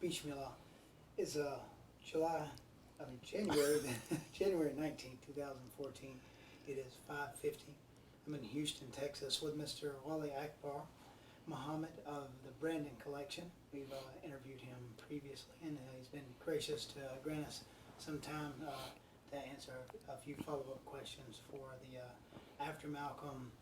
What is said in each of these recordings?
Bismillah is January, January 19th, 2014. It is 5:50. I'm in Houston, Texas with Mr. Wali Akbar Muhammad of the Brandon Collection. We've interviewed him previously, and he's been gracious to grant us some time to answer a few follow-up questions for the After Malcolm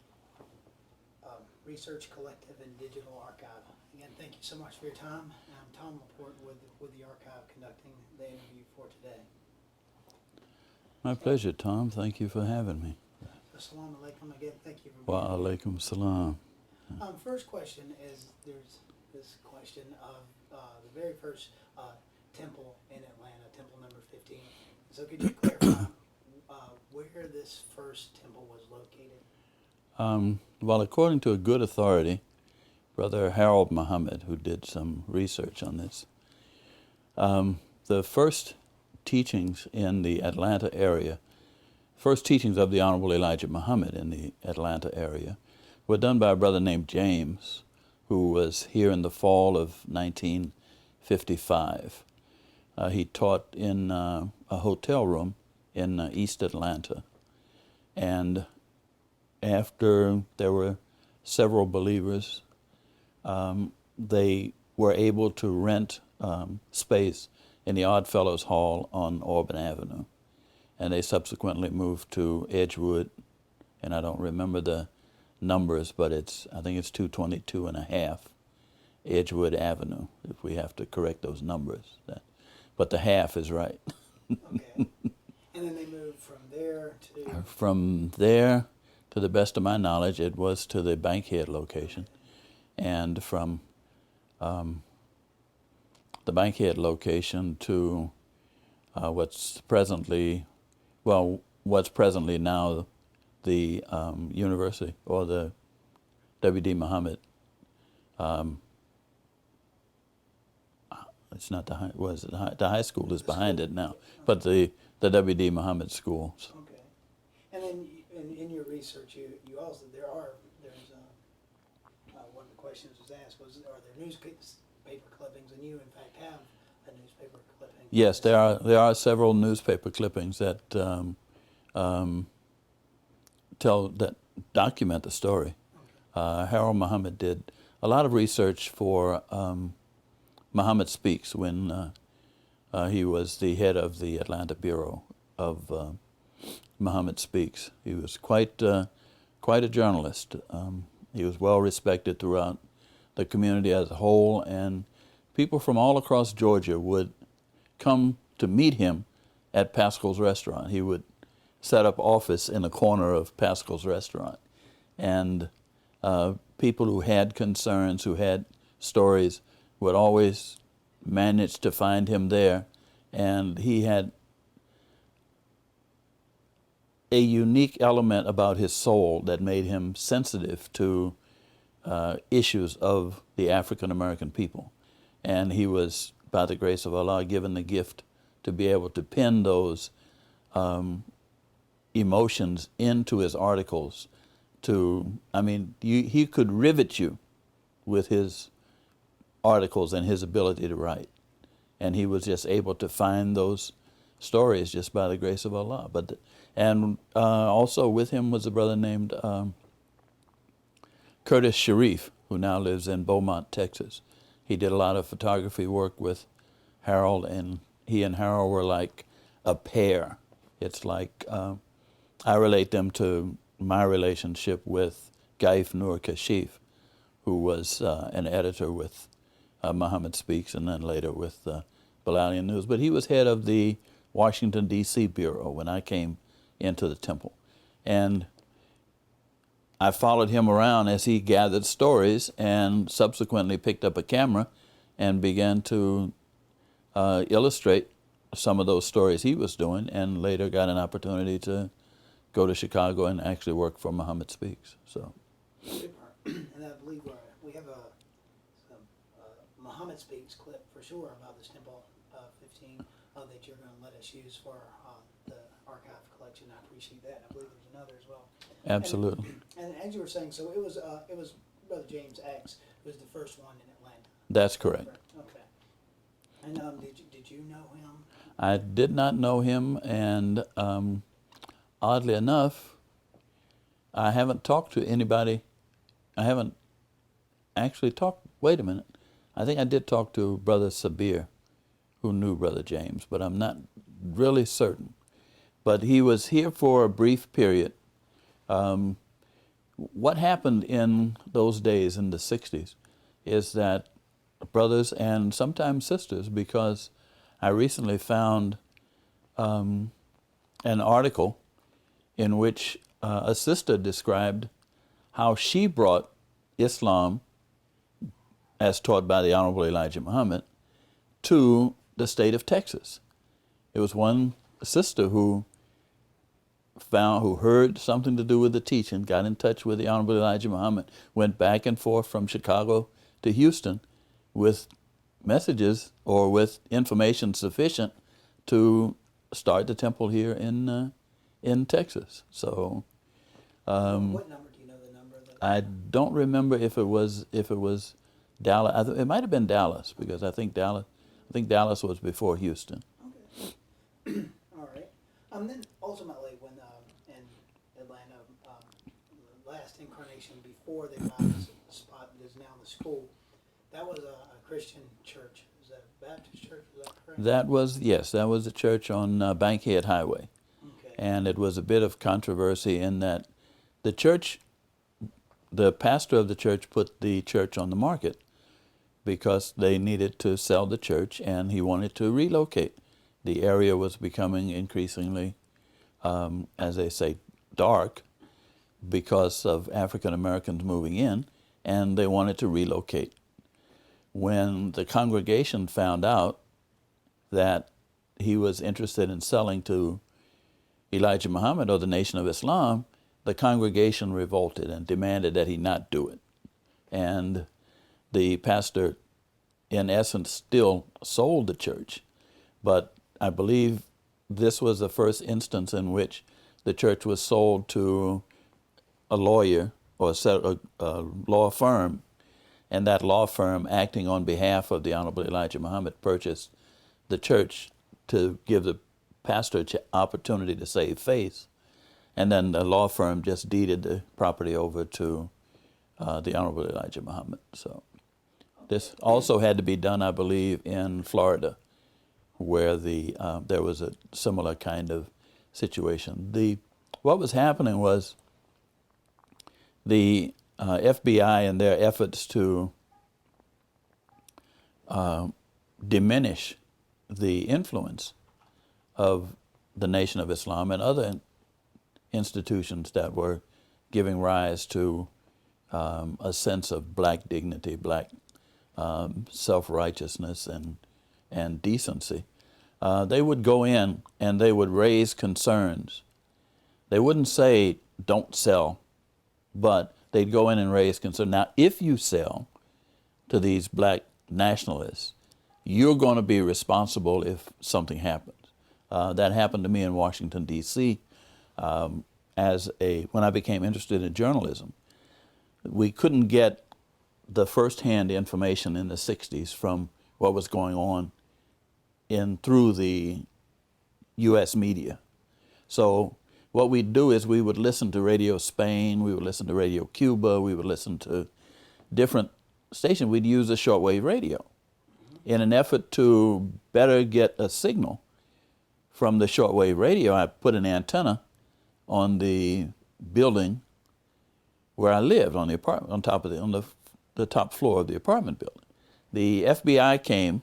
Research Collective and Digital Archive. Again, thank you so much for your time. I'm Tom Laporte with the archive conducting the interview for today. My pleasure, Tom. Thank you for having me. Assalamu alaikum again. Thank you for being Wa alaikum salam. First question is, there's this question of the very first temple in Atlanta, temple number 15. So could you clarify where this first temple was located? Well, according to a good authority, Brother Harold Muhammad, who did some research on this, the first teachings in the Atlanta area, first teachings of the Honorable Elijah Muhammad in the Atlanta area, were done by a brother named James, who was here in the fall of 1955. He taught in a hotel room in East Atlanta. And after there were several believers, they were able to rent space in the Oddfellows Hall on Auburn Avenue. And they subsequently moved to Edgewood, and I don't remember the numbers, but I think it's 222 and a half Edgewood Avenue, if we have to correct those numbers. But the half is right. Okay. And then they moved from there to? From there, to the best of my knowledge, it was to the Bankhead location. And from the Bankhead location to what's presently now the university, or the W.D. Muhammad. It's not the high. Was it the high school is behind it now? But the W.D. Muhammad schools. Okay. And then in your research, you also there's one of the questions was asked was, are there newspaper clippings, and you in fact have a newspaper clipping? Yes, there are several newspaper clippings that document the story. Harold Muhammad did a lot of research for Muhammad Speaks when he was the head of the Atlanta Bureau of Muhammad Speaks. He was quite a journalist. He was well respected throughout the community as a whole, and people from all across Georgia would come to meet him at Pascal's restaurant. He would set up office in a corner of Pascal's restaurant, and people who had concerns, who had stories, would always manage to find him there. And he had a unique element about his soul that made him sensitive to issues of the African American people. And he was, by the grace of Allah, given the gift to be able to pen those emotions into his articles. He could rivet you with his articles and his ability to write. And he was just able to find those stories just by the grace of Allah. Also with him was a brother named Curtis Sharif, who now lives in Beaumont, Texas. He did a lot of photography work with Harold, and he and Harold were like a pair. It's like, I relate them to my relationship with Gaif Nur Kashif, who was an editor with Muhammad Speaks, and then later with Bilalian News. But he was head of the Washington, D.C. Bureau when I came into the temple. And I followed him around as he gathered stories, and subsequently picked up a camera and began to illustrate some of those stories he was doing, and later got an opportunity to go to Chicago and actually work for Muhammad Speaks. So. And I believe we have some Muhammad Speaks clip for sure about this temple 15 that you're going to let us use for the archive collection. I appreciate that. I believe there's another as well. Absolutely. And as you were saying, so it was Brother James X who was the first one in Atlanta. That's correct. Okay. I did not know him, and oddly enough, I haven't talked to anybody. I haven't actually talked. Wait a minute. I think I did talk to Brother Sabir, who knew Brother James, but I'm not really certain. But he was here for a brief period. What happened in those days, in the 60s, is that brothers and sometimes sisters, because I recently found an article in which a sister described how she brought Islam, as taught by the Honorable Elijah Muhammad, to the state of Texas. It was one sister who heard something to do with the teaching, got in touch with the Honorable Elijah Muhammad, went back and forth from Chicago to Houston with messages or with information sufficient to start the temple here in Texas. So What number, do you know the number? I don't remember if it was Dallas. It might have been Dallas, because I think Dallas was before Houston. Okay. All right. Then ultimately, when in Atlanta, the last incarnation before they got the spot that is now the school, that was a Christian church. Is that a Baptist church? Is that correct? That was a church on Bankhead Highway. Okay. And it was a bit of controversy in that the pastor of the church put the church on the market because they needed to sell the church, and he wanted to relocate. The area was becoming increasingly, as they say, dark because of African Americans moving in, and they wanted to relocate. When the congregation found out that he was interested in selling to Elijah Muhammad or the Nation of Islam, the congregation revolted and demanded that he not do it. And the pastor, in essence, still sold the church. But I believe this was the first instance in which the church was sold to a lawyer or a law firm, and that law firm, acting on behalf of the Honorable Elijah Muhammad, purchased the church to give the pastor an opportunity to save face. And then the law firm just deeded the property over to the Honorable Elijah Muhammad. So this also had to be done, I believe, in Florida, where there was a similar kind of situation. What was happening was the FBI, in their efforts to diminish the influence of the Nation of Islam and other institutions that were giving rise to a sense of black dignity, black self-righteousness and decency, they would go in and they would raise concerns. They wouldn't say, don't sell, but they'd go in and raise concern. Now, if you sell to these black nationalists, you're going to be responsible if something happens. That happened to me in Washington, D.C. When I became interested in journalism. We couldn't get the firsthand information in the 60s from what was going on through the U.S. media. So what we'd do is we would listen to Radio Spain, we would listen to Radio Cuba, we would listen to different stations. We'd use a shortwave radio in an effort to better get a signal from the shortwave radio. I put an antenna on the building where I lived, on the apartment, on the top floor of the apartment building. The FBI came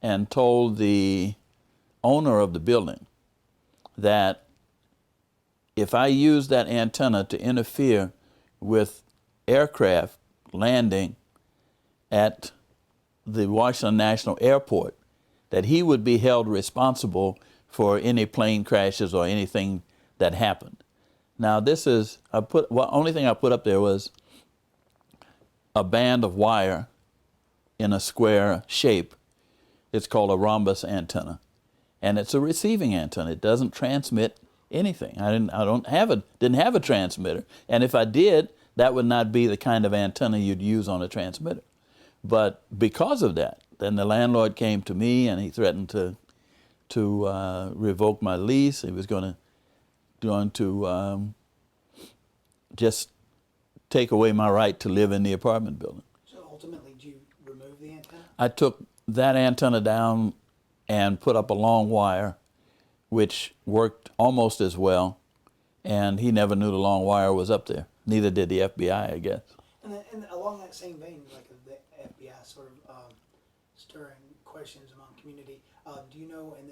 and told the owner of the building that if I used that antenna to interfere with aircraft landing at the Washington National Airport, that he would be held responsible for any plane crashes or anything that happened. Now only thing I put up there was a band of wire in a square shape. It's called a rhombus antenna, and it's a receiving antenna. It doesn't transmit anything. I didn't have a transmitter, and if I did, that would not be the kind of antenna you'd use on a transmitter. But because of that, then the landlord came to me and he threatened to to revoke my lease. He was going to just take away my right to live in the apartment building. So ultimately, did you remove the antenna? I took that antenna down and put up a long wire, which worked almost as well, and he never knew the long wire was up there. Neither did the FBI, I guess. And along that same vein, like the FBI sort of stirring questions among community. Do you know in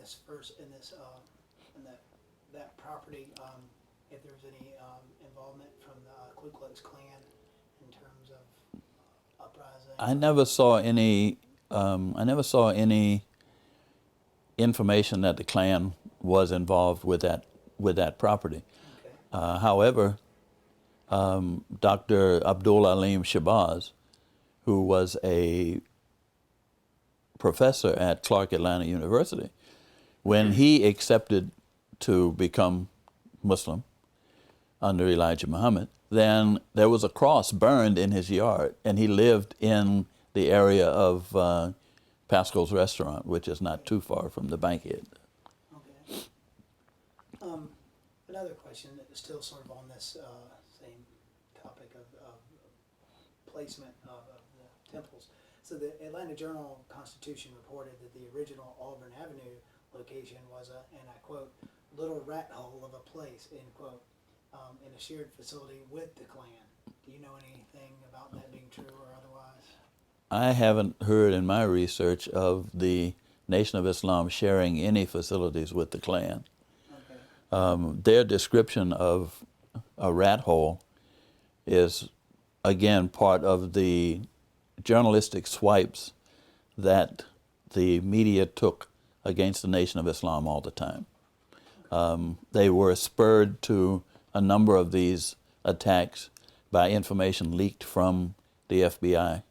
that property if there was any involvement from the Ku Klux Klan in terms of uprising? I never saw any. I never saw any information that the Klan was involved with that property. Okay. However, Dr. Abdul Alim Shabazz, who was a professor at Clark Atlanta University, when he accepted to become Muslim under Elijah Muhammad, then there was a cross burned in his yard, and he lived in the area of Pascal's Restaurant, which is not too far from the Bankhead. Okay. Another question that is still sort of on this same topic of placement of the temples. So the Atlanta Journal-Constitution reported that the original Auburn Avenue location was and I quote, little rat hole of a place, end quote, in a shared facility with the Klan. Do you know anything about that being true or otherwise? I haven't heard in my research of the Nation of Islam sharing any facilities with the Klan. Okay. Their description of a rat hole is, again, part of the journalistic swipes that the media took against the Nation of Islam all the time. They were spurred to a number of these attacks by information leaked from the FBI.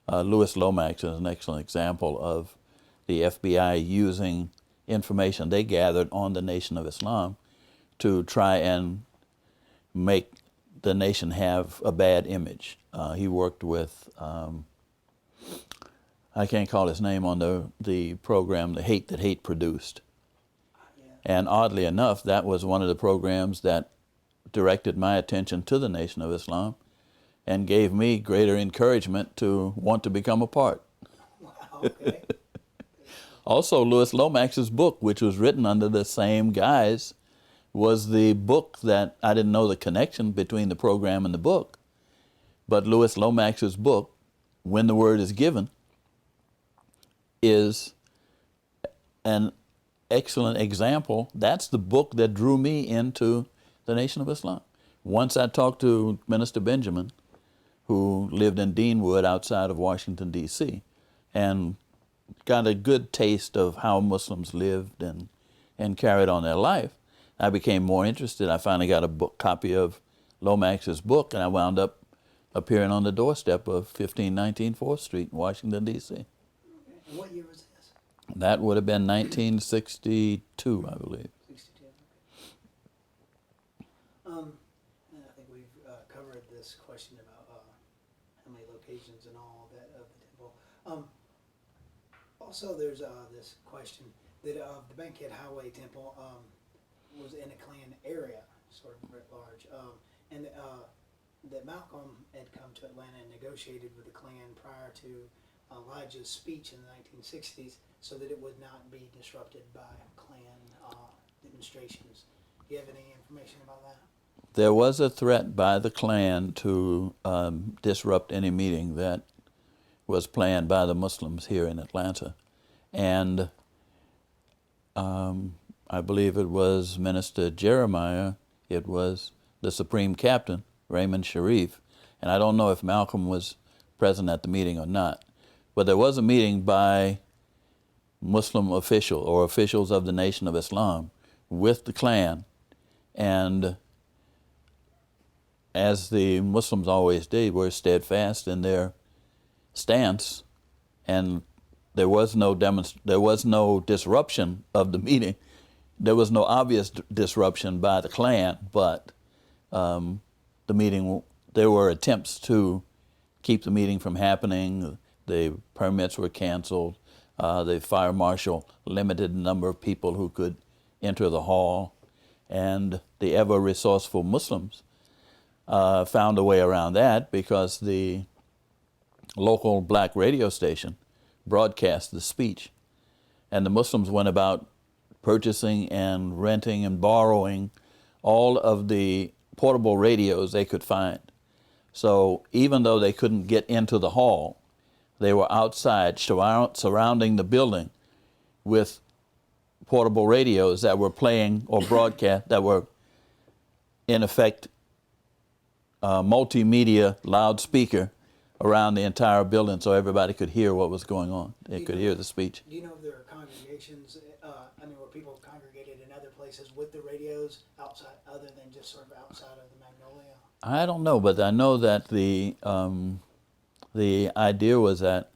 Louis Lomax is an excellent example of the FBI using information they gathered on the Nation of Islam to try and make the nation have a bad image. He worked with, I can't call his name on the program, The Hate That Hate Produced. Yeah. And oddly enough, that was one of the programs that directed my attention to the Nation of Islam and gave me greater encouragement to want to become a part. Wow, okay. Also, Louis Lomax's book, which was written under the same guise, was the book that I didn't know the connection between the program and the book. But Louis Lomax's book, When the Word is Given, is an excellent example. That's the book that drew me into the Nation of Islam. Once I talked to Minister Benjamin, who lived in Deanwood outside of Washington, D.C., and got a good taste of how Muslims lived and carried on their life, I became more interested. I finally got a copy of Lomax's book, and I wound up appearing on the doorstep of 1519 4th Street in Washington, D.C. Okay. And what year was this? That would have been 1962, I believe. 62. Okay. And I think we've covered this question about how many locations and all that of the temple. Also, there's this question that the Bankhead Highway Temple was in a Klan area, sort of writ large, and that Malcolm had come to Atlanta and negotiated with the Klan prior to Elijah's speech in the 1960s so that it would not be disrupted by Klan demonstrations. Do you have any information about that? There was a threat by the Klan to disrupt any meeting that was planned by the Muslims here in Atlanta. And I believe it was Minister Jeremiah, it was the Supreme Captain, Raymond Sharif, and I don't know if Malcolm was present at the meeting or not, but there was a meeting by Muslim official or officials of the Nation of Islam with the Klan, and as the Muslims always did, were steadfast in their stance, and there was no disruption of the meeting. There was no obvious disruption by the Klan, but the meeting, there were attempts to keep the meeting from happening. The permits were canceled. The fire marshal limited the number of people who could enter the hall, and the ever resourceful Muslims found a way around that because the local black radio station broadcast the speech, and the Muslims went about purchasing and renting and borrowing all of the portable radios they could find. So even though they couldn't get into the hall, they were outside surrounding the building with portable radios that were playing or broadcast, that were in effect multimedia loudspeaker around the entire building so everybody could hear what was going on. They could hear the speech. Do you know if there are congregations, where people congregated in other places with the radios outside, other than just sort of outside of the Magnolia? I don't know, but I know that the idea was that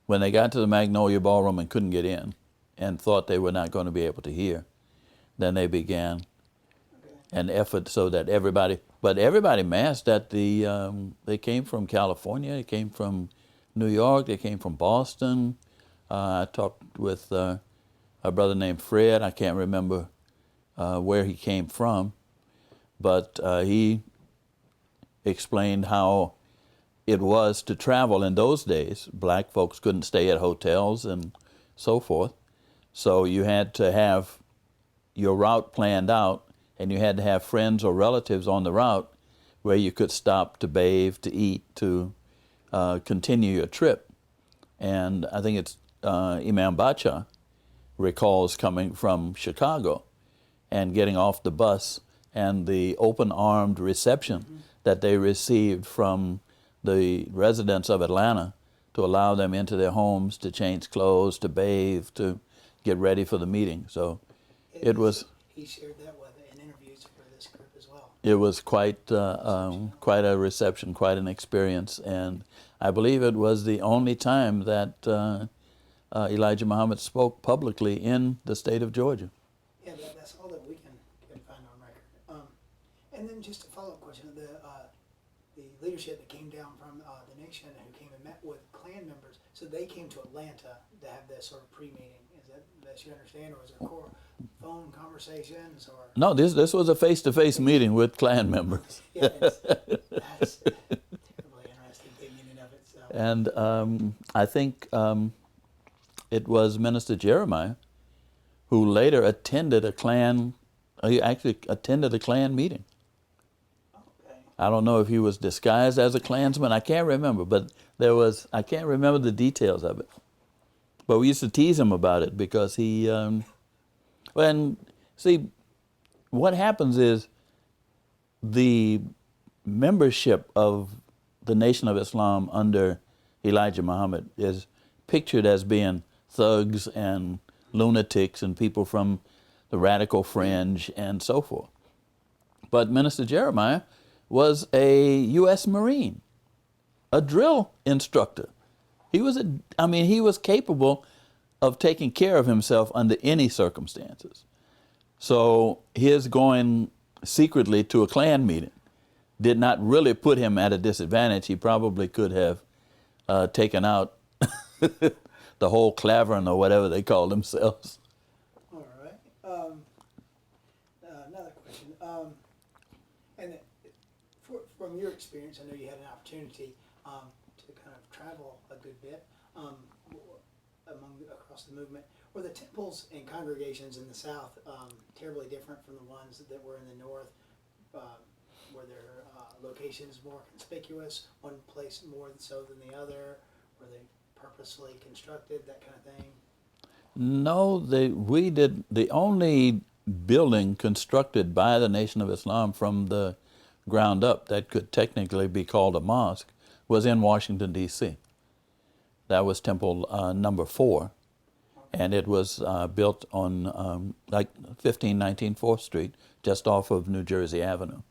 when they got to the Magnolia Ballroom and couldn't get in and thought they were not going to be able to hear, then they began an effort so that everybody massed at the, they came from California, they came from New York, they came from Boston. I talked with a brother named Fred. I can't remember where he came from, but he explained how it was to travel in those days. Black folks couldn't stay at hotels and so forth. So you had to have your route planned out, and you had to have friends or relatives on the route where you could stop to bathe, to eat, to continue your trip. And I think it's Imam Bacha recalls coming from Chicago and getting off the bus and the open-armed reception that they received from the residents of Atlanta to allow them into their homes to change clothes, to bathe, to get ready for the meeting. So it was... He shared that with in interviews for this group as well. It was quite a reception, quite an experience, and I believe it was the only time that Elijah Muhammad spoke publicly in the state of Georgia. Yeah, that's all that we can find on record. And then just a follow-up question: the leadership that came down from the nation who came and met with Klan members, so they came to Atlanta to have this sort of pre-meeting. Is that best you understand, or was there core phone conversations, or? No, this was a face-to-face meeting with Klan members. Yeah, that's a really interesting thing in and of itself. And I think it was Minister Jeremiah who later attended a Klan. He actually attended a Klan meeting. Okay. I don't know if he was disguised as a Klansman. I can't remember, but I can't remember the details of it. But we used to tease him about it because he, see, what happens is the membership of the Nation of Islam under Elijah Muhammad is pictured as being thugs and lunatics and people from the radical fringe and so forth. But Minister Jeremiah was a U.S. Marine, a drill instructor. He was capable of taking care of himself under any circumstances. So his going secretly to a Klan meeting did not really put him at a disadvantage. He probably could have taken out the whole clavern or whatever they call themselves. All right. Another question. From your experience, I know you had an opportunity to kind of travel a good bit across the movement. Were the temples and congregations in the South terribly different from the ones that were in the North? Were their locations more conspicuous, one place more so than the other? Were they purposely constructed, that kind of thing? No, we did. The only building constructed by the Nation of Islam from the ground up that could technically be called a mosque was in Washington, D.C. That was Temple number 4, and it was built on 1519 4th Street, just off of New Jersey Avenue.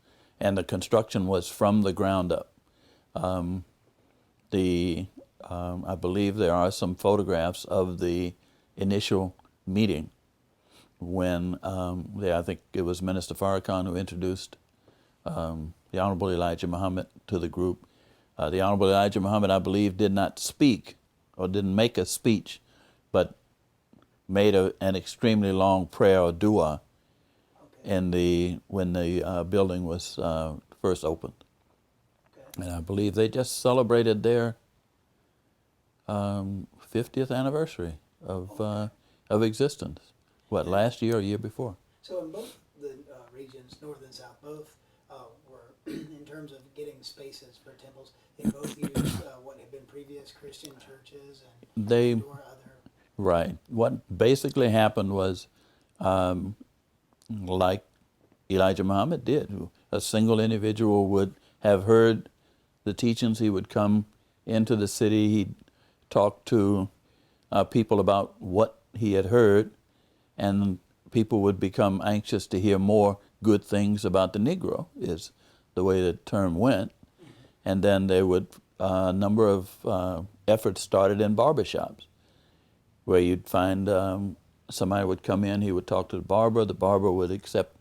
And the construction was from the ground up. I believe there are some photographs of the initial meeting when I think it was Minister Farrakhan who introduced the Honorable Elijah Muhammad to the group. The Honorable Elijah Muhammad, I believe, did not speak or didn't make a speech, but made an extremely long prayer or dua Okay. when the building was first opened. Okay. And I believe they just celebrated their 50th anniversary of existence. What, last year or year before? So in both the regions, north and south, both were, in terms of getting spaces for temples, they both used what had been previous Christian churches They or other. Right. What basically happened was, like Elijah Muhammad did, a single individual would have heard the teachings. He would come into the city. He'd talk to people about what he had heard, and people would become anxious to hear more good things about the Negro, is the way the term went. And then there would a number of efforts started in barbershops, where you'd find somebody would come in, he would talk to the barber would accept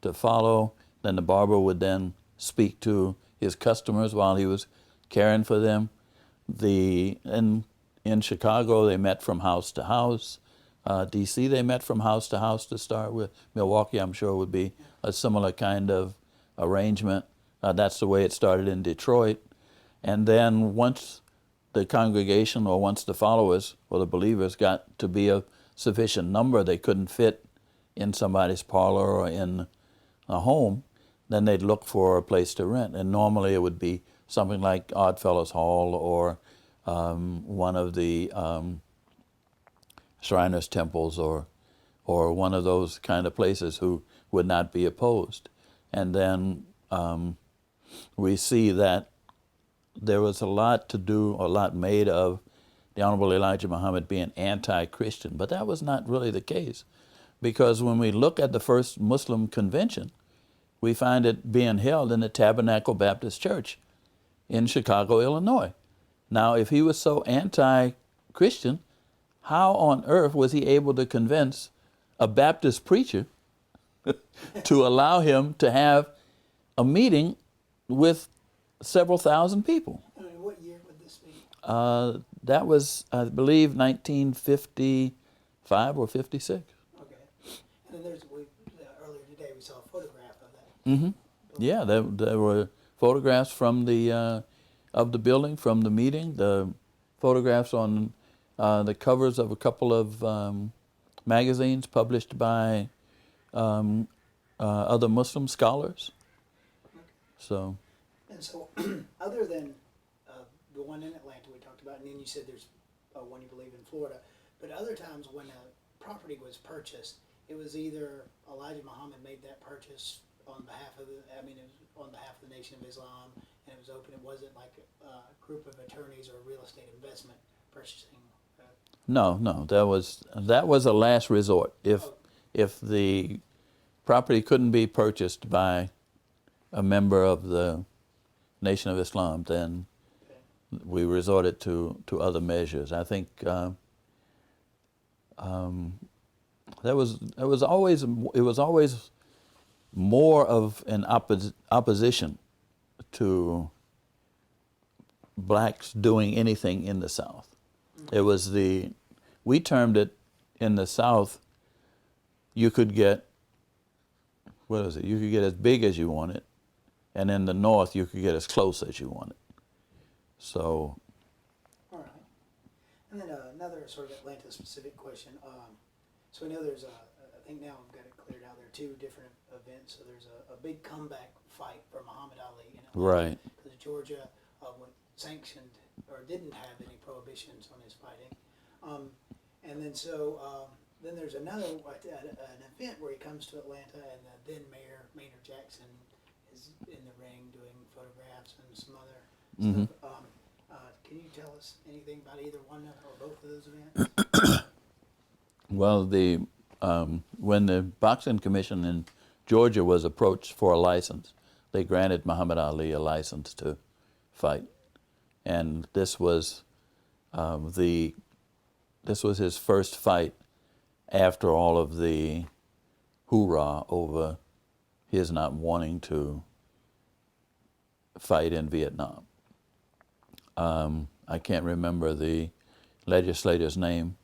to follow, then the barber would then speak to his customers while he was caring for them. In Chicago, they met from house to house. D.C., they met from house to house to start with. Milwaukee, I'm sure, would be a similar kind of arrangement. That's the way it started in Detroit. And then once the congregation or once the followers or the believers got to be a sufficient number, they couldn't fit in somebody's parlor or in a home, then they'd look for a place to rent. And normally it would be something like Oddfellows Hall or one of the Shriners Temples or one of those kind of places who would not be opposed. And then we see that there was a lot to do, a lot made of the Honorable Elijah Muhammad being anti-Christian, but that was not really the case, because when we look at the first Muslim convention, we find it being held in the Tabernacle Baptist Church in Chicago, Illinois. Now, if he was so anti-Christian, how on earth was he able to convince a Baptist preacher to allow him to have a meeting with several thousand people? What year would this be? That was, I believe, 1955 or 56. Okay. And then earlier today we saw a photograph of that. Mm-hmm. Yeah, there were photographs from of the building, from the meeting, the photographs on the covers of a couple of magazines published by other Muslim scholars. Okay. So. And so, other than the one in Atlanta we talked about, and then you said there's one you believe in Florida, but other times when a property was purchased, it was either Elijah Muhammad made that purchase on behalf of it was on behalf of the Nation of Islam, and it was open. It wasn't like a group of attorneys or a real estate investment purchasing. No, that was a last resort. If the property couldn't be purchased by a member of the Nation of Islam, then we resorted to other measures. I think it was always more of an opposition to blacks doing anything in the South. It was we termed it in the South, you could get, you could get as big as you wanted, and in the North you could get as close as you wanted. So. All right. And then another sort of Atlanta-specific question. So we know there's I think now I've got it cleared out. There are two different events. So there's a big comeback fight for Muhammad Ali in Atlanta. Right. Because Georgia sanctioned or didn't have any prohibitions on his fighting. And then then there's another an event where he comes to Atlanta, and then Mayor Maynard Jackson is in the ring doing photographs and some other stuff. Can you tell us anything about either one or both of those events? Well, when the Boxing Commission in Georgia was approached for a license, they granted Muhammad Ali a license to fight, and this was his first fight after all of the hoorah over his not wanting to fight in Vietnam. I can't remember the legislator's name,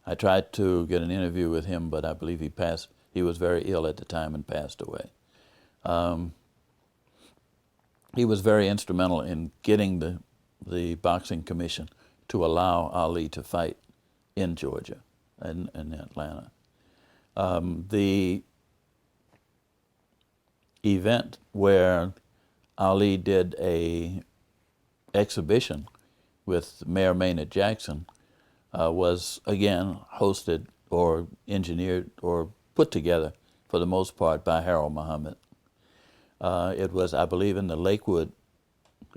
I tried to get an interview with him, but I believe he passed. He was very ill at the time and passed away. He was very instrumental in getting the boxing commission to allow Ali to fight in Georgia and in Atlanta. The event where Ali did a exhibition with Mayor Maynard Jackson was again hosted or engineered or put together for the most part by Harold Muhammad. It was, I believe, in the Lakewood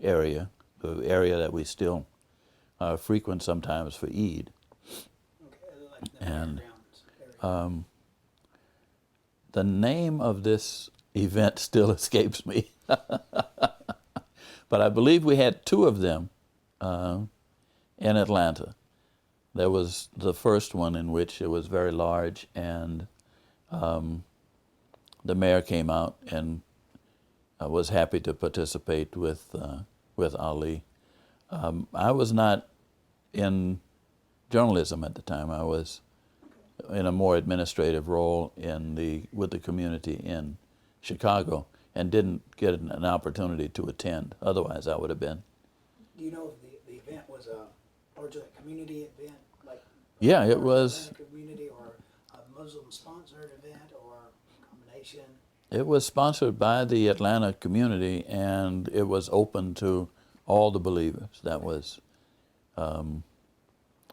area, the area that we still frequent sometimes for Eid. Okay, like the And fairgrounds area. the name of this event still escapes me. But I believe we had two of them in Atlanta. There was the first one in which it was very large, and the mayor came out and was happy to participate with Ali. I was not in journalism at the time. I was in a more administrative role with the community in Chicago, and didn't get an opportunity to attend. Otherwise, I would have been. Do you know if the event was largely a community event, like Yeah, it was. a community or a Muslim-sponsored event, or a combination? It was sponsored by the Atlanta community, and it was open to all the believers. That was, and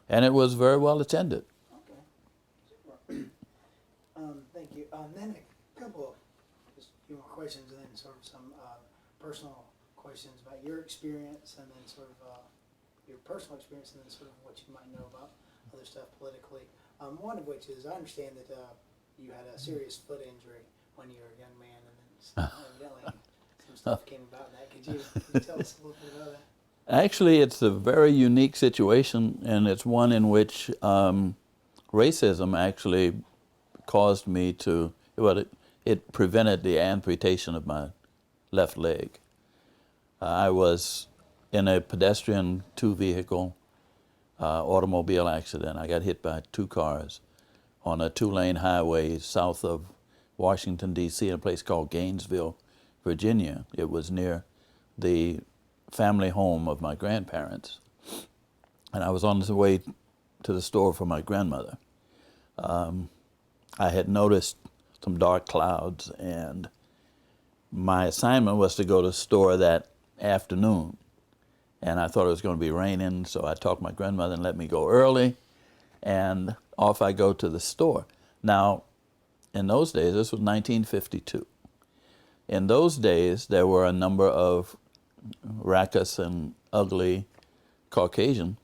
it was very well attended. Okay, super. Thank you. Then a couple of just a few more questions, and then sort of some personal questions about your experience, and then sort of your personal experience, and then sort of what you might know about other stuff politically. One of which is, I understand that you had a serious foot injury when you were a young man, and then evidently some stuff came about that. Could you tell us a little bit about that? Actually, it's a very unique situation, and it's one in which racism actually caused me to, well, it prevented the amputation of my left leg. I was in a pedestrian two-vehicle automobile accident. I got hit by two cars on a two-lane highway south of Washington, D.C., in a place called Gainesville, Virginia. It was near the family home of my grandparents. And I was on the way to the store for my grandmother. I had noticed some dark clouds, and my assignment was to go to the store that afternoon. And I thought it was going to be raining, so I talked my grandmother and let me go early, and off I go to the store. Now, in those days, this was 1952. In those days, there were a number of raucous and ugly Caucasians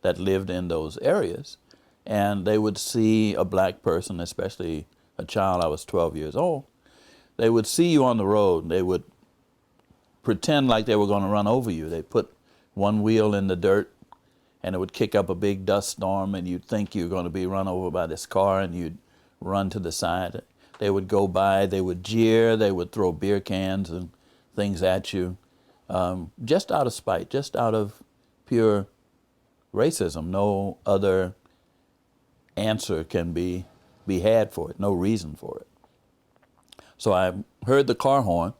that lived in those areas, and they would see a black person, especially a child. I was 12 years old. They would see you on the road. They would pretend like they were going to run over you. They put one wheel in the dirt, and it would kick up a big dust storm, and you'd think you were going to be run over by this car, and you'd run to the side. They would go by, they would jeer, they would throw beer cans and things at you, just out of spite, just out of pure racism. No other answer can be had for it, no reason for it. So I heard the car horn,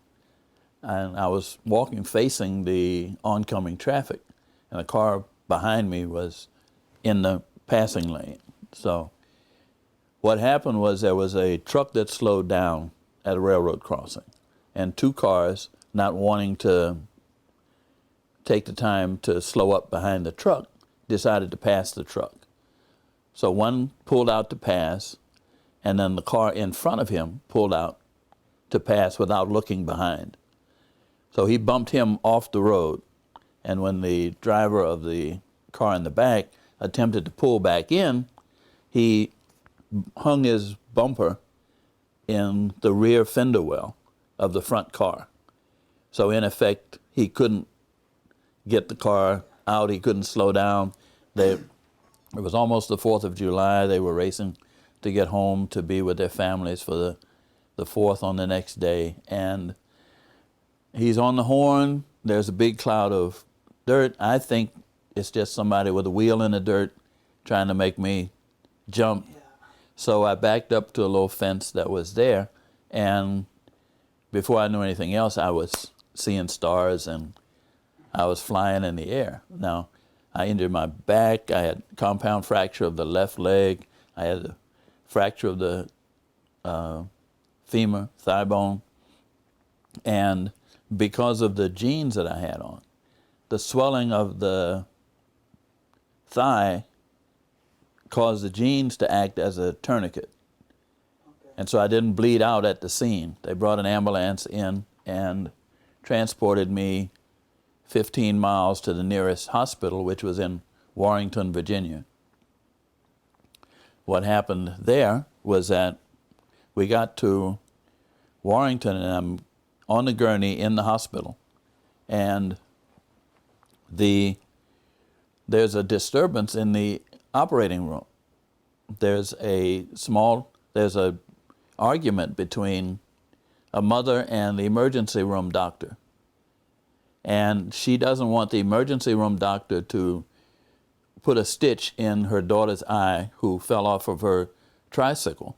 and I was walking facing the oncoming traffic, and a car behind me was in the passing lane. So what happened was there was a truck that slowed down at a railroad crossing, and two cars, not wanting to take the time to slow up behind the truck, decided to pass the truck. So one pulled out to pass, and then the car in front of him pulled out to pass without looking behind. So he bumped him off the road, and when the driver of the car in the back attempted to pull back in, he hung his bumper in the rear fender well of the front car. So in effect, he couldn't get the car out, he couldn't slow down. It was almost the 4th of July. They were racing to get home to be with their families for the 4th on the next day. And he's on the horn. There's a big cloud of dirt. I think it's just somebody with a wheel in the dirt trying to make me jump. Yeah. So I backed up to a little fence that was there, and before I knew anything else, I was seeing stars and I was flying in the air. Now, I injured my back. I had compound fracture of the left leg. I had a fracture of the femur, thigh bone. And because of the jeans that I had on, the swelling of the thigh caused the jeans to act as a tourniquet. Okay. And so I didn't bleed out at the scene. They brought an ambulance in and transported me 15 miles to the nearest hospital, which was in Warrenton, Virginia. What happened there was that we got to Warrenton, and I'm on the gurney in the hospital, and there's a disturbance in the operating room. There's a argument between a mother and the emergency room doctor. And she doesn't want the emergency room doctor to put a stitch in her daughter's eye who fell off of her tricycle,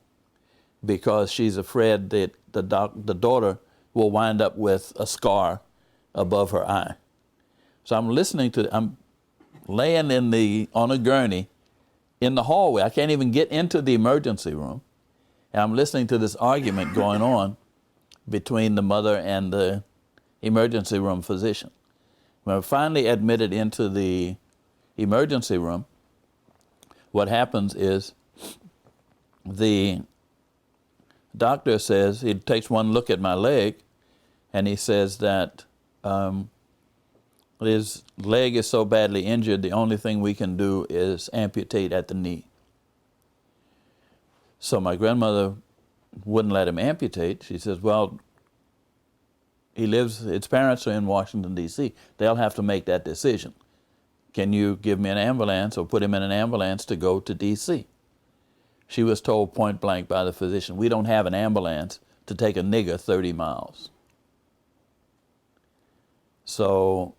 because she's afraid that the daughter will wind up with a scar above her eye. So I'm laying on a gurney in the hallway. I can't even get into the emergency room. And I'm listening to this argument going on between the mother and the emergency room physician. When we're finally admitted into the emergency room, what happens is the doctor says, he takes one look at my leg, and he says that his leg is so badly injured, the only thing we can do is amputate at the knee. So my grandmother wouldn't let him amputate. She says, well, his parents are in Washington, D.C. They'll have to make that decision. Can you give me an ambulance or put him in an ambulance to go to D.C.? She was told point blank by the physician, we don't have an ambulance to take a nigger 30 miles. So,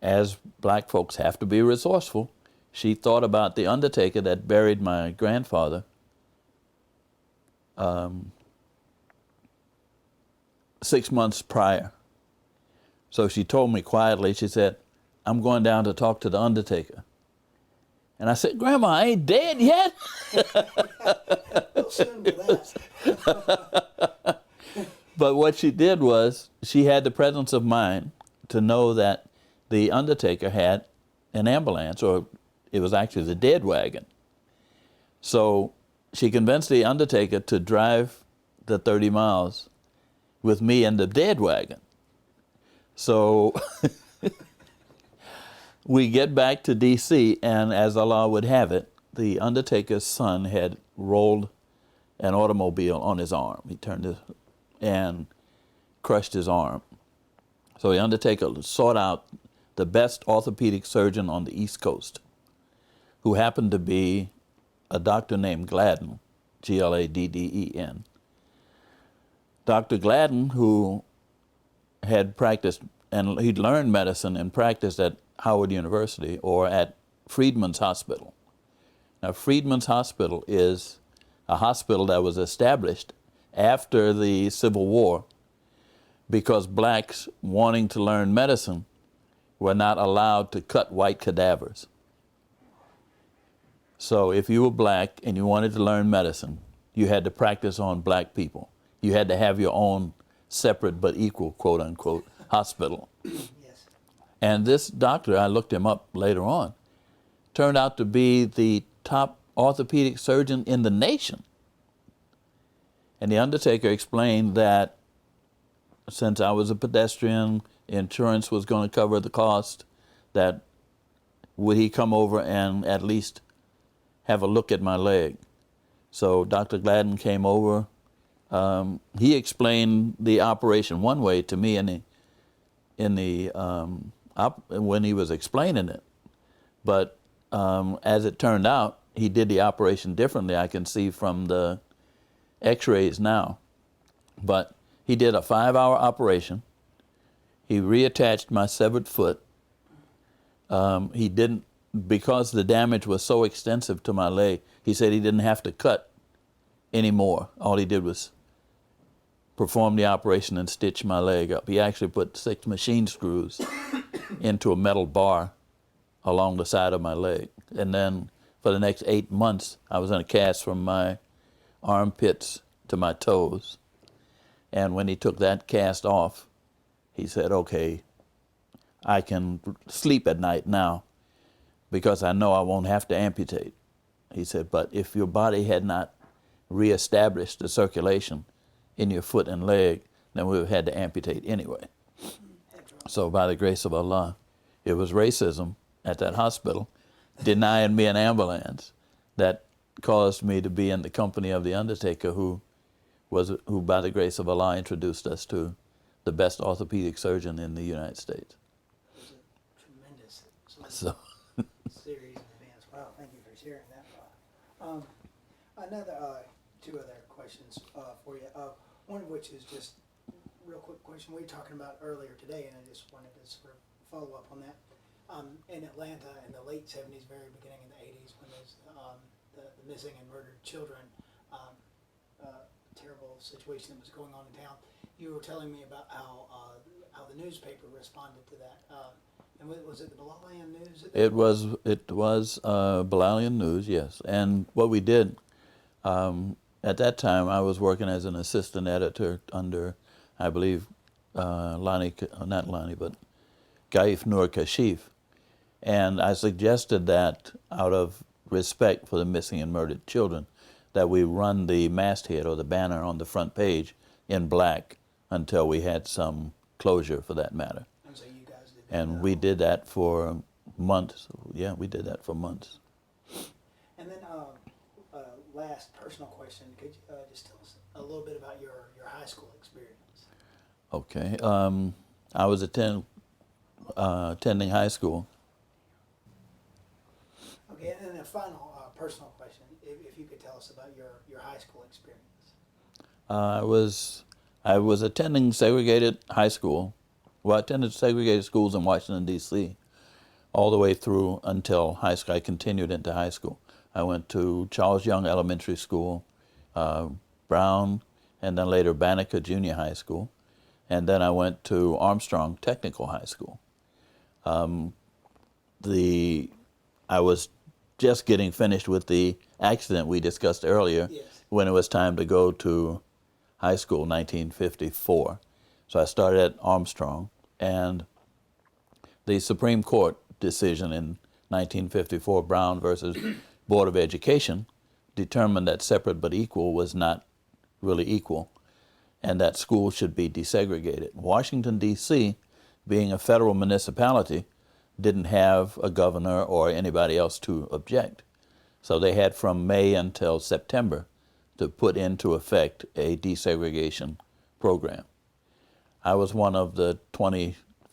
as black folks have to be resourceful, she thought about the undertaker that buried my grandfather 6 months prior. So she told me quietly, she said, I'm going down to talk to the undertaker. And I said, Grandma, I ain't dead yet. We'll soon do that. But what she did was, she had the presence of mind to know that the undertaker had an ambulance, or it was actually the dead wagon. So she convinced the undertaker to drive the 30 miles with me in the dead wagon. So we get back to D.C., and as Allah would have it, the undertaker's son had rolled an automobile on his arm. He turned it and crushed his arm. So the undertaker sought out the best orthopedic surgeon on the East Coast, who happened to be a doctor named Gladden, Gladden. Dr. Gladden, who had practiced, and he'd learned medicine and practiced at Howard University or at Freedman's Hospital. Now, Freedman's Hospital is a hospital that was established after the Civil War because blacks wanting to learn medicine were not allowed to cut white cadavers. So if you were black and you wanted to learn medicine, you had to practice on black people. You had to have your own separate but equal, quote unquote, hospital. Yes. And this doctor, I looked him up later on, turned out to be the top orthopedic surgeon in the nation. And the undertaker explained that since I was a pedestrian, insurance was going to cover the cost, that would he come over and at least have a look at my leg. So Dr. Gladden came over. He explained the operation one way to me when he was explaining it. But as it turned out, he did the operation differently. I can see from the x-rays now. But he did a 5-hour operation. He reattached my severed foot. He didn't because the damage was so extensive to my leg, he said he didn't have to cut anymore. All he did was perform the operation and stitch my leg up. He actually put 6 machine screws into a metal bar along the side of my leg. And then for the next 8 months, I was in a cast from my armpits to my toes. And when he took that cast off, he said, okay, I can sleep at night now because I know I won't have to amputate. He said, but if your body had not reestablished the circulation in your foot and leg, then we would have had to amputate anyway. So by the grace of Allah, it was racism at that hospital denying me an ambulance that caused me to be in the company of the undertaker who by the grace of Allah introduced us to the best orthopedic surgeon in the United States. It was a tremendous So series of events. Wow, thank you for sharing that. Two other questions for you. One of which is just a real quick question we were talking about earlier today, and I just wanted to sort of follow up on that. In Atlanta in the late 70s, very beginning in the 80s, when there's the missing and murdered children, terrible situation that was going on in town, you were telling me about how the newspaper responded to that. And was it the Balalian News? it was Balalian News, yes. And what we did, at that time I was working as an assistant editor under, I believe, Gaif Nur Kashif. And I suggested that out of respect for the missing and murdered children, that we run the masthead or the banner on the front page in black until we had some closure for that matter. And so you guys did that. And we did that for months. Yeah, we did that for months. And then last personal question, could you just tell us a little bit about your high school experience? Okay. I was attending high school. Okay, and then a final personal question, if you could tell us about your high school experience. I was attending segregated high school. Well, I attended segregated schools in Washington, D.C. all the way through until high school. I continued into high school. I went to Charles Young Elementary School, Brown, and then later Banneker Junior High School. And then I went to Armstrong Technical High School. I was just getting finished with the accident we discussed earlier. Yes. When it was time to go to high school, 1954. So I started at Armstrong, and the Supreme Court decision in 1954, Brown versus Board of Education, determined that separate but equal was not really equal, and that schools should be desegregated. Washington, D.C., being a federal municipality, didn't have a governor or anybody else to object. So they had from May until September to put into effect a desegregation program. I was one of the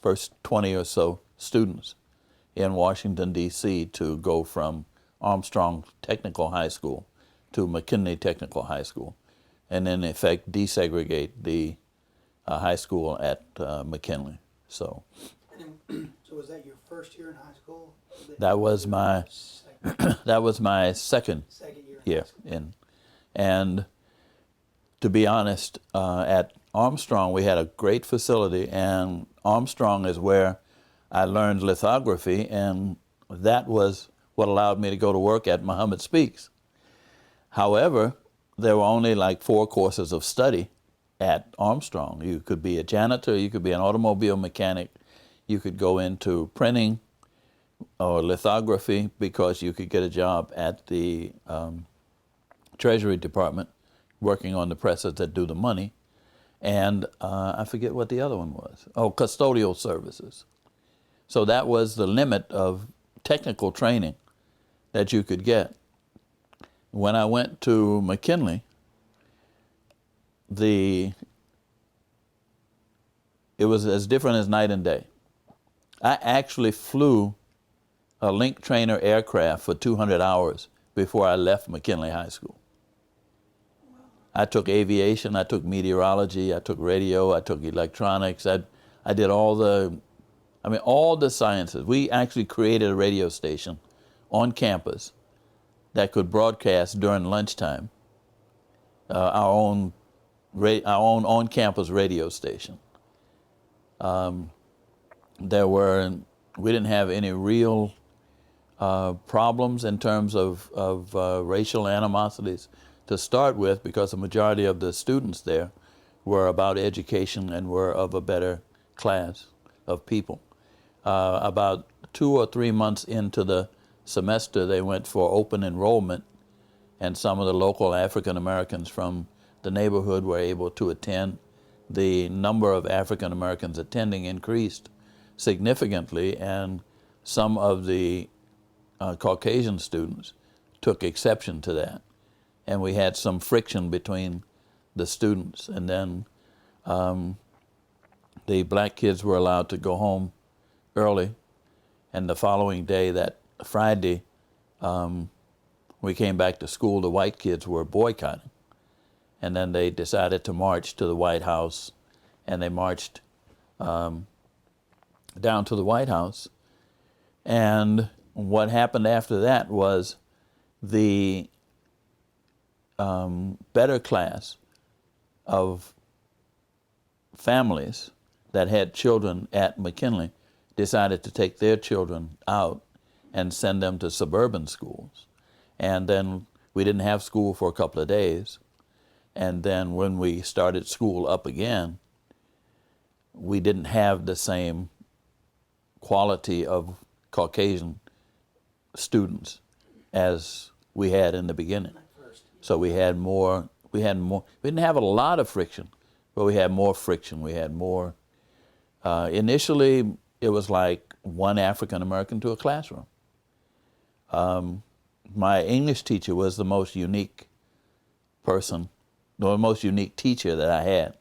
first 20 or so students in Washington, D.C. to go from Armstrong Technical High School to McKinley Technical High School, and in effect desegregate the high school at McKinley. So Was that your first year in high school? that was my that was my second second year in year high school? in. And to be honest, at Armstrong we had a great facility, and Armstrong is where I learned lithography, and that was what allowed me to go to work at Muhammad Speaks. However, there were only like 4 courses of study at Armstrong. You could be a janitor, you could be an automobile mechanic, you could go into printing or lithography because you could get a job at the Treasury Department working on the presses that do the money. And I forget what the other one was. Oh, custodial services. So that was the limit of technical training that you could get. When I went to McKinley, it was as different as night and day. I actually flew a link trainer aircraft for 200 hours before I left McKinley High School. I took aviation, I took meteorology, I took radio, I took electronics. I did all the sciences. We actually created a radio station on campus that could broadcast during lunchtime, our own on-campus radio station. We didn't have any real problems in terms of racial animosities to start with, because the majority of the students there were about education and were of a better class of people. About 2 or 3 months into the semester, they went for open enrollment, and some of the local African Americans from the neighborhood were able to attend. The number of African Americans attending increased significantly, and some of the Caucasian students took exception to that. And we had some friction between the students. And then the black kids were allowed to go home early. And the following day, that Friday, we came back to school, the white kids were boycotting. And then they decided to march to the White House, and they marched down to the White House. And what happened after that was the better class of families that had children at McKinley decided to take their children out and send them to suburban schools. And then we didn't have school for a couple of days. And then when we started school up again, we didn't have the same quality of Caucasian students as we had in the beginning. So we didn't have a lot of friction, but we had more friction. We had more, initially it was like one African American to a classroom. My English teacher was the most unique person, the most unique teacher that I had.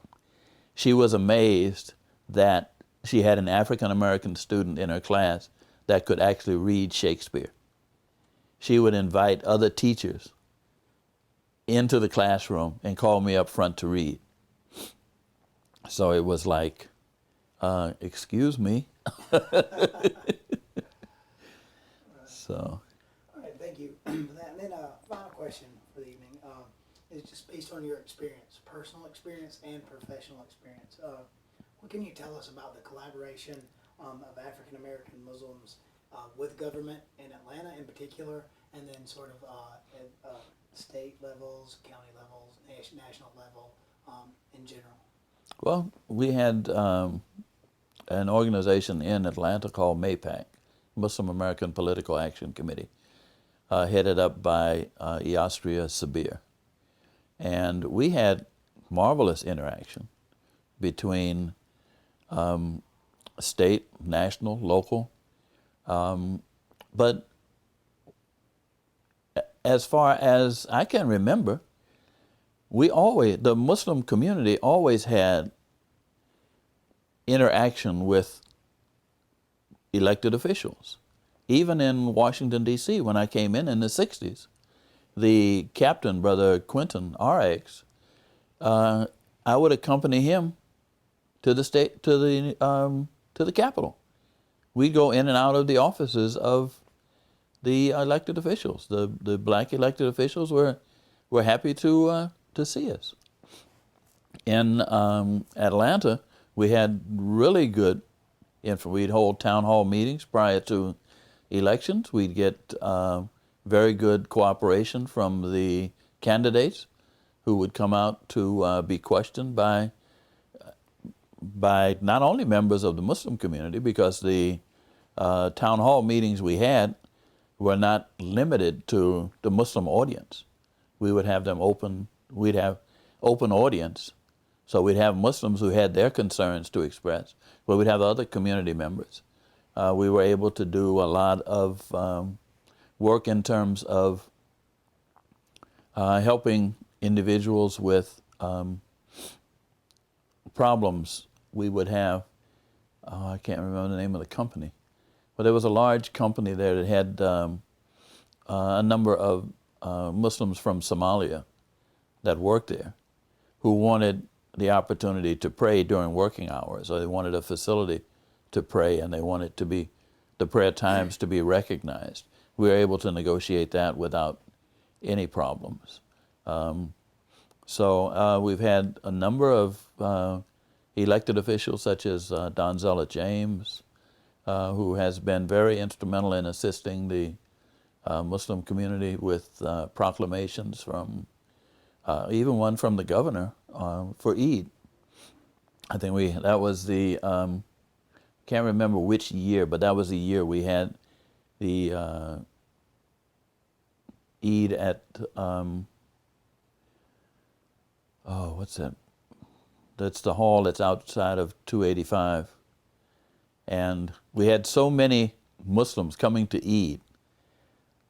She was amazed that she had an African American student in her class that could actually read Shakespeare. She would invite other teachers into the classroom and call me up front to read. So it was like, excuse me. So. All right, thank you for that. And then final question for the evening is just based on your experience, personal experience and professional experience. What can you tell us about the collaboration of African American Muslims with government in Atlanta in particular, and then sort of at state levels, county levels, national level in general? Well, we had an organization in Atlanta called MAPAC, Muslim American Political Action Committee, headed up by Iastria Sabir. And we had marvelous interaction between state, national, local. But as far as I can remember, the Muslim community always had interaction with elected officials. Even in Washington, D.C., when I came in the 60s, the captain, Brother Quentin RX, I would accompany him to the Capitol. We'd go in and out of the offices of the elected officials. The black elected officials were happy to see us. In Atlanta, we had really good we'd hold town hall meetings prior to elections. We'd get very good cooperation from the candidates who would come out to be questioned by not only members of the Muslim community, because the town hall meetings we had were not limited to the Muslim audience. We would have them open, we'd have open audience. So we'd have Muslims who had their concerns to express, but we'd have other community members. We were able to do a lot of work in terms of helping individuals with problems. We would have, I can't remember the name of the company, but there was a large company there that had a number of Muslims from Somalia that worked there who wanted the opportunity to pray during working hours, or they wanted a facility to pray, and they wanted the prayer times to be recognized. we were able to negotiate that without any problems. So we've had a number of elected officials such as Donzella James, who has been very instrumental in assisting the Muslim community with proclamations from, even one from the governor for Eid. I think that was the, can't remember which year, but that was the year we had the Eid at, what's that? That's the hall that's outside of 285. And we had so many Muslims coming to Eid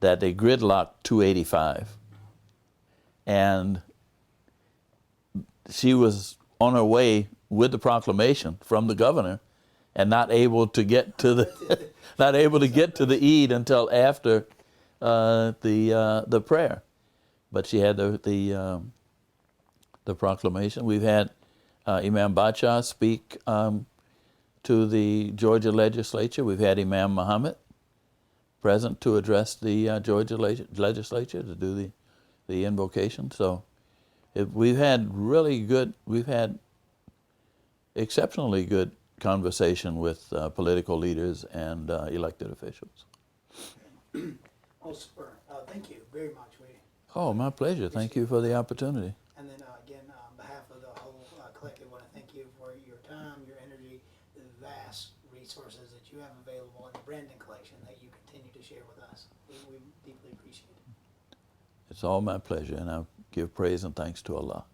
that they gridlocked 285. And she was on her way with the proclamation from the governor and not able to get to the not able to get to the Eid until after the prayer. But she had the proclamation. We've had Imam Bacha speak to the Georgia legislature. We've had Imam Muhammad present to address the Georgia legislature to do the invocation. So we've had exceptionally good conversation with political leaders and elected officials. Well, super. Thank you very much. Oh, my pleasure. Thank you for the opportunity. And then again, on behalf of the whole collective, I want to thank you for your time, your energy, the vast resources that you have available in the Brandon collection that you continue to share with us. We deeply appreciate it. It's all my pleasure, and I give praise and thanks to Allah.